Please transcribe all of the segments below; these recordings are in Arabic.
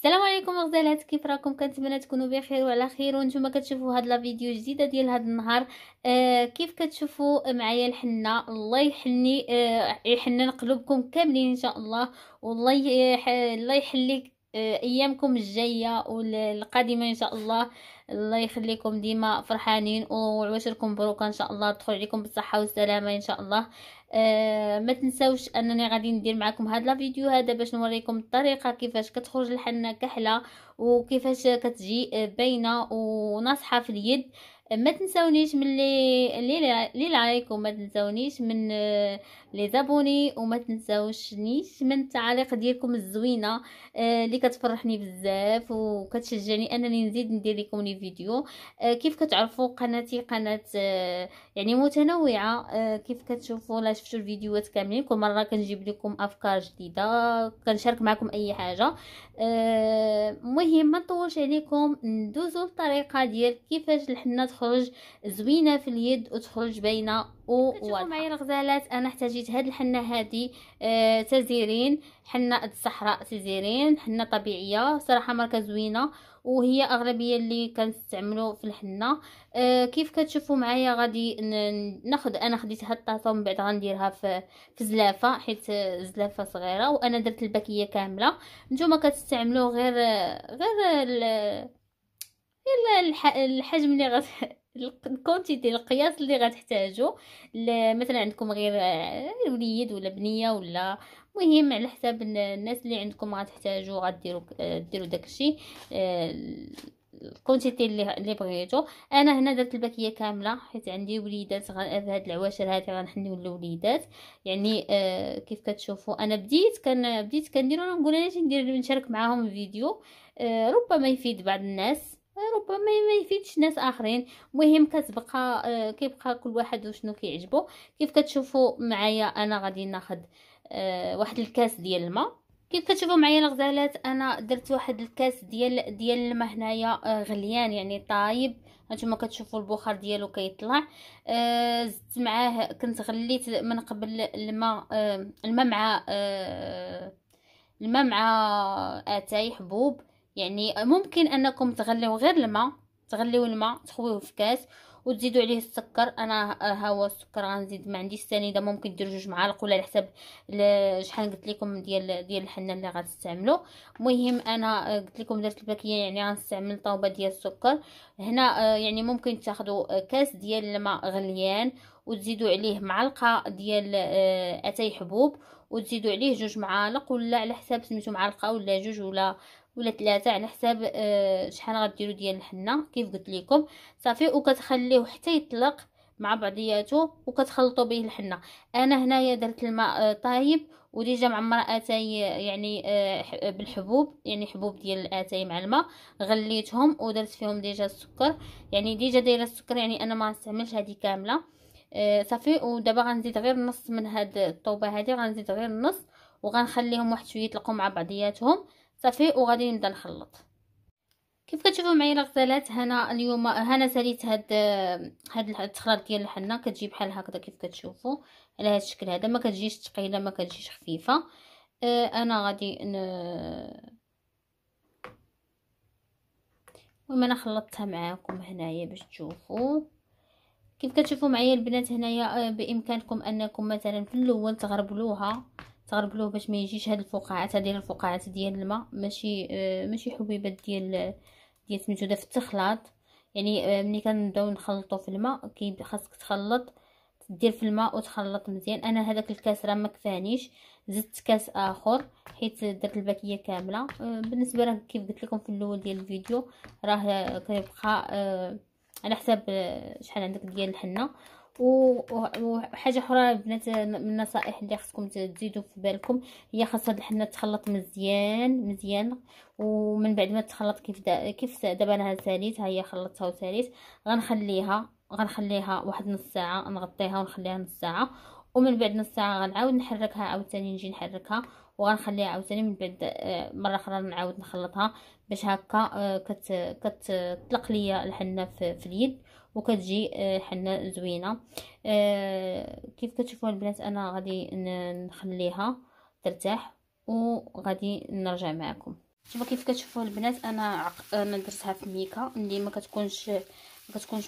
السلام عليكم غزالات، كيف راكم؟ كنتمنى تكونوا بخير وعلى خير. وانتم كتشوفوا هاد لا فيديو جديده ديال هاد النهار. كيف كتشوفوا معايا الحنه، الله يحني يحنن قلوبكم كاملين ان شاء الله. والله الله يحليك ايامكم الجايه والقادمه ان شاء الله. الله يخليكم ديما فرحانين وعواشركم مبروكه ان شاء الله، تدخل عليكم بالصحه والسلامه ان شاء الله. ما تنسوش انني غادي ندير معكم هذا الفيديو هذا باش نوريكم الطريقه كيفاش كتخرج الحنه كحله وكيفاش كتجي باينه وناصحه في اليد. ما تنسونيش من لي لايك، وما تنسونيش من لي زابوني، وما تنسوشنيش من التعاليق ديالكم الزوينه اللي كتفرحني بزاف وكتشجعني انني نزيد ندير لكم لي فيديو. كيف كتعرفوا قناتي قناه يعني متنوعه. كيف كتشوفوا لا شفتوا الفيديوهات كاملين، كل مره كنجيب لكم افكار جديده، كنشارك معكم اي حاجه. مهم ما نطولش عليكم، ندوزو الطريقه ديال كيفاش الحنه تخرج زوينه في اليد وتخرج باينه وواضحه. معايا الغزالات، انا احتاجيت هاد الحنه هذه تزيرين، حنه الصحراء تزيرين، حنه طبيعيه صراحه ماركه زوينه وهي اغلبيه اللي كنستعملوا في الحنه. كيف كتشوفوا معايا غادي ناخذ، انا خديت هاد الطاسه ومن بعد غنديرها في زلافه، حيت زلافه صغيره، وانا درت الباكيه كامله. نتوما كتستعملوا الحجم اللي الكونتيتي، القياس اللي غتحتاجو. مثلا عندكم غير وليد ولا بنيه ولا، مهم على حساب الناس اللي عندكم غتحتاجوا غديروا ديروا داكشي الكونتيتي اللي بغيتو. انا هنا درت الباكيه كامله حيت عندي وليدات في هاد العواشر هذه غنحنيو للوليدات. يعني كيف كتشوفوا انا بديت كندير، وانا نقول علاش نشارك معاهم الفيديو. ربما يفيد بعض الناس، ربما ما يفيدش ناس اخرين. مهم كيبقى كل واحد وشنو كيعجبو. كيف كتشوفوا معايا انا غادي ناخذ واحد الكاس ديال الماء. كيف كتشوفوا معايا الغزالات، انا درت واحد الكاس ديال الماء هنايا غليان يعني طايب. هانتوما كتشوفوا البخار ديالو كيطلع. زدت معاه، كنت غليت من قبل الماء مع اتاي حبوب. يعني ممكن انكم تغليو غير الماء، تغليو الماء تخويوه في كاس وتزيدوا عليه السكر. انا ها هو السكر غنزيد، ما عنديش سنيده، ممكن ديروا 2 معالق ولا على حسب شحال قلت لكم ديال الحنه اللي غتستعملوا. المهم انا قلت لكم درت الباكيه، يعني غنستعمل طوبه ديال السكر هنا. يعني ممكن تاخذوا كاس ديال الماء غليان وتزيدوا عليه معلقه ديال اتاي حبوب، وتزيدوا عليه 2 معالق ولا على حساب سميتو معلقه ولا 2 ولا 3 على حساب شحال غديروا ديال الحنه. كيف قلت لكم صافي، وكتخليوه حتى يطلق مع بعضياته وكتخلطوا به الحنه. انا هنايا درت الماء طايب وديجا معمره اتاي، يعني بالحبوب، يعني حبوب ديال الاتاي مع الماء غليتهم ودرت فيهم ديجا السكر، يعني ديجا دايره السكر، يعني انا ما نستعملش هذه كامله. صافي، ودابا غنزيد غير نص من هاد الطوبه هذه، غنزيد غير النص وغنخليهم واحد شويه يطلقوا مع بعضياتهم. صافي، وغادي نبدا نخلط. كيف كتشوفوا معايا الغزالات، هنا اليوم هنا ساليت هاد التخلط ديال الحنه، كتجي بحال هكذا كيف كتشوفوا على هاد الشكل هذا، ما كتجيش ثقيله ما كتجيش خفيفه. انا غادي المهم انا خلطتها معاكم هنايا باش تشوفوا. كيف كتشوفوا معايا البنات هنايا، بامكانكم انكم مثلا في الاول تغربلوه باش ما يجيش هاد الفقاعات، هذه الفقاعات ديال الماء، ماشي حبيبات ديال سميتو في التخلاط. يعني ملي كنبداو نخلطوا في الماء خاصك تخلط، دير في الماء وتخلط مزيان. انا هذاك الكاس راه ما كفانيش، زدت كاس اخر حيت درت الباكيه كامله. بالنسبه راه كيف قلت لكم في الاول ديال الفيديو، راه كيبقى على حساب شحال عندك ديال الحنه. وحاجه اخرى البنات من النصائح اللي خصكم تزيدوا في بالكم، هي خاص هاد الحنه تخلط مزيان مزيان. ومن بعد ما تخلط كيف دابا انا ساليت، ها هي خلطتها وساليت، غنخليها واحد نص ساعه، نغطيها ونخليها نص ساعه. ومن بعد نص ساعه غنعاود نحركها عاوتاني، نجي نحركها وغنخليها عاوتاني. من بعد مره اخرى نعاود نخلطها باش هكا كتطلق ليا الحنه في اليد وكتجي حنه زوينه. كيف كتشوفوا البنات، انا غادي نخليها ترتاح وغادي نرجع معكم. شوفوا كيف كتشوفوا البنات، انا درتها في ميكا اللي ما كتكونش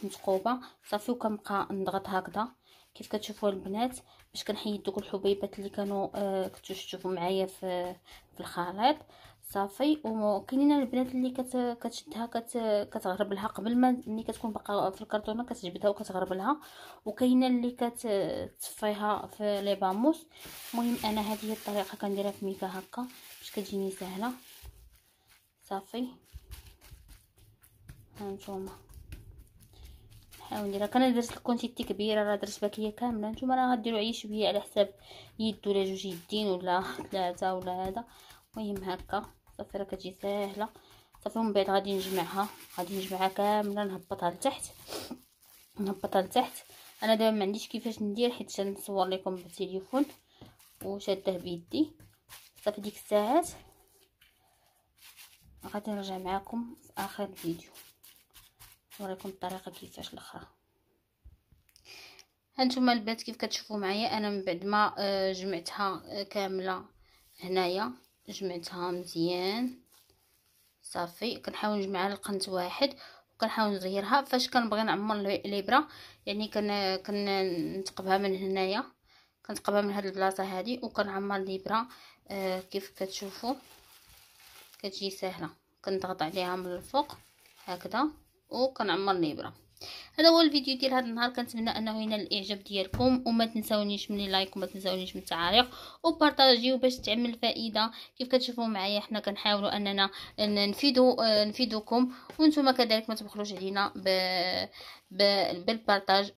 مثقوبه صافي، وكنبقى نضغط هكذا كيف كتشوفوا البنات باش كنحيد دوك الحبيبات اللي كانوا كنتو تشوفوا معايا في الخليط صافي. وكاينين البنات اللي كتشدها كتغربلها قبل ما ملي كتكون باقا في الكرتونه كتجبدها وكتغربلها، وكاينه اللي كتصفيها في لي باموس. المهم انا هذه هي الطريقه كنديرها في ميكا هكا باش كتجيني سهله صافي. هانتوما نحاول نديرها، كان درت الكونتيتي كبيره راه درت باكيه كامله، نتوما راه غديروا عي شويه على حساب يد ولا جوج يدين ولا ثلاثه ولا هذا. المهم هكا صافي راه كتجي ساهله صافي. ومن بعد غادي نجمعها كامله نهبطها لتحت. انا دابا ما عنديش كيفاش ندير حيت نصور لكم بالتليفون وشاده بيدي صافي. ديك الساعات غادي نرجع معكم في اخر الفيديو نوريكم الطريقه كيفاش الاخرى. هانتوما البنات كيف كتشوفوا معايا انا من بعد ما جمعتها كامله هنايا جمعتها مزيان صافي. كنحاول نجمعها لقنت واحد وكنحاول نزيرها فاش كنبغي نعمر الابره، يعني كنتقبها من هنايا، كنتقبها من هاد البلاصه هادي وكنعمر الابره. كيف كتشوفوا كتجي سهله، كنضغط عليها من الفوق هكذا وكنعمر الابره. هذا هو الفيديو ديال هذا النهار، كنتمنى انه ينال الاعجاب ديالكم، وما تنساونيش من لايك وما تنساونيش من التعاليق وبارطاجيو باش تعمل فائده. كيف كتشوفوا معايا حنا كنحاولوا اننا نفيدوكم، وانتم كذلك ما تبخلوش علينا بالبارطاج